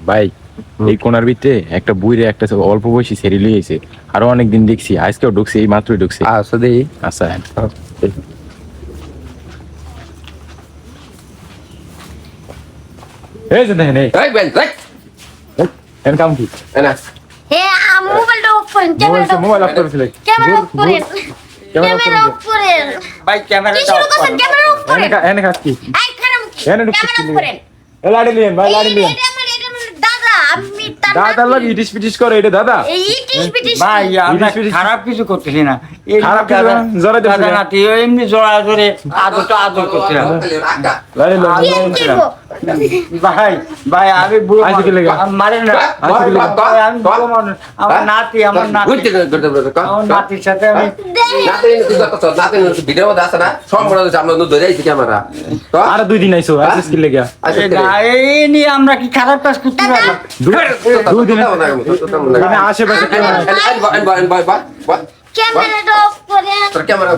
ভাই এই কোনার ভিতরে একটা বুইরে একটা অল্প বয়সী ছেড়ে লিয়েছে, আরো অনেকদিন দেখছি, আজকেও ঢুকছে, এই মাত্রই ঢুকছে। আচ্ছা দেই আচ্ছা এই যে দেখেন, এই বেন দেখ এর কাম কি? এনা হে মোবাইলটা অফ করেন, মোবাইল অফ করেছিল। ক্যামেরা অফ করেন, ক্যামেরা অফ করেন। ভাই ক্যামেরা কি শুরু করছেন? ক্যামেরা অফ করেন। এনে কাজ কি? এই খারাপ, এনে ঢুকছে ক্যামেরা অফ করেন। এ লাড়ি লিয়েন ভাই, লাড়ি লিয়েন। এটা আমার দাদা, আমি তার দাদা লাগি ইটিস পিটিস করে, এটা দাদা এই ইটিস পিটিস ভাই আমরা ইটিস পিটিস। খারাপ কিছু করতেছি না। এই খারাপ কিছু না, জোরে দিছি দাদা না। নাতি এমনি জোড়া জোরে আদর করছিলাম। লাড়ি কি লিয়েন। কিনবো? ভাই ভাই আমি বুড়ো আজকে কি লেগা? মারেন না। আজকে কি লেগা? ভাই, আমি বুড়ো মানুষ। আমার নাতি আমার নাতির সাথে আমি ভিডিও মধ্যে আছে না সব মনে হচ্ছে আমরা ধরে আইছি ক্যামেরা তো আর 2 দিন আইছো, আজকে কি লেগা? না, এই নিয়ে আমরা কি খারাপ কাজ করতে পারি? 2 দিন এখানে আশেপাশে কেউ নাই। ক্যামেরাটা অফ করেন, ক্যামেরা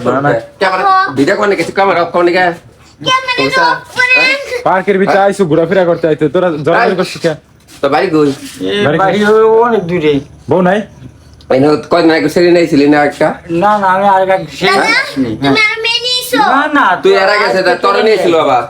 ভিডিও কোনে গেছে ক্যামেরা অফ কোনে গেছে ক্যামেরাটা অফ করেন। পার্কের ভিতরে আইছো, ঘোরাফেরা করতে আইছো, তোরা জড়াজড়ি করছিস কে? তো বাড়ি গই এই বাড়ি অনেক দূরে। বউ নাই? এনে কয়দিন আগে সেরি নাইছিলি না একটা না না আমি আর কাজ দাদা, তুমি আর মেয়ে নিয়েছো? না না তুই এর আগে সেটা তোর নিয়েছিল আবার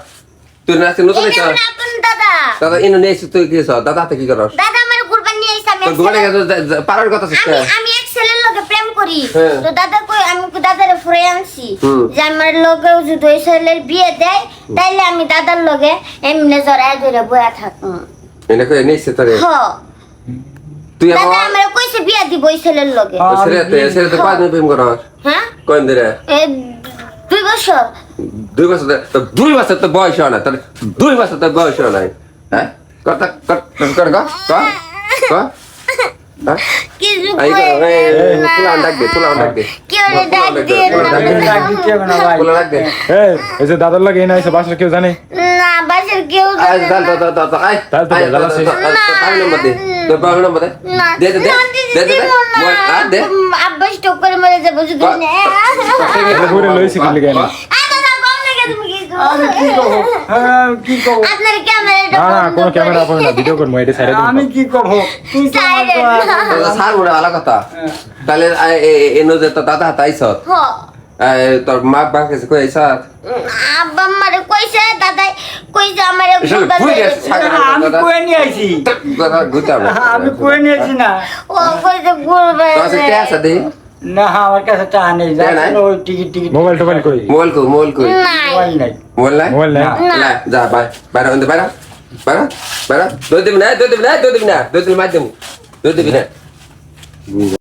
তুই নাচতে নতুন এটা আমার আপন দাদা। দাদা ইনো নিয়েছিস তুই কি করছ দাদা কি করছ দাদা আমার কুরবানি নিয়েছে, আমি তো ঘুরে গেছে পারার কথা শেষ আমি এক ছেলের লগে প্রেম করি। হ্যাঁ। তো দাদা কই, আমি দাদারে ফুরে আনছি হুম। যে আমার লগে যদি ওই ছেলের বিয়ে দেয় তাইলে আমি দাদার লগে এমনি জড়ায় ধরে বয়া থাকবো। এনে কই নিয়েছিস তোরে হ, তুই দাদা আমার আমার কইছে বিয়া দিব ওই ছেলের লগে। সেরে তো কয়দিন প্রেম করছ হ্যাঁ, কয়দিন ধরে 2 বছর। 2 বছর তো 2 বছর তো বয়স হয় না তাহলে 2 বছর তো বয়স হয় নাই হ্যাঁ কথা কর কিছু এই কই না। পুলান ডাক দে কি ওরে ডাক দিয়ে না। পুলান ডাক দে এই যে দাদার লাগে এনে আইছো, বাসার কেউ জানে? না, বাসার কেউ আই জানে না। দাল আই দাল তো দাল আছে। তাই নম্বর দে তো বাবা নম্বর দে না, দে দে না, দে দে দে আব্বা স্টক করে মরে যাবো যদি না। এটা ঘুরে লইছি কি লাগে এনে? দাদা, কম লাগে তুমি কি করো? আমি কি করবো? কি করবো? আপনার ক্যামেরাটা না না, বন্ধ কোনো করে। ক্যামেরা আপন না, ভিডিও করবো, এটা সাইডে আমি কি করবো? তুই তো আমার Silent. স্যার বড় আলা কথা তাহলে এনো যে তো দাদা তাইছ হ, তোর মা বাবা কাছে কই আইছ আব্বা আমারে কইছে, দাদাই কইছে আমারে এসব কুরবানি ভুল দিতে। গেছে আমি কয়ে নিয়ে আইছি। দাদা গুতাম আমি কয়ে নিয়েছি না। ও কইছে কুরবানি তো আছে কে আছে দে না আমার কাছে টাকা নেই। টাকা নাই? ওই টিকিট মোবাইল টোবাইল কই? মোবাইল কই নাই। মোবাইল নাই। মোবাইল নাই মোবাইল নাই? না যা বাই বাইরে অন্ধ বাইরে দো দিবি না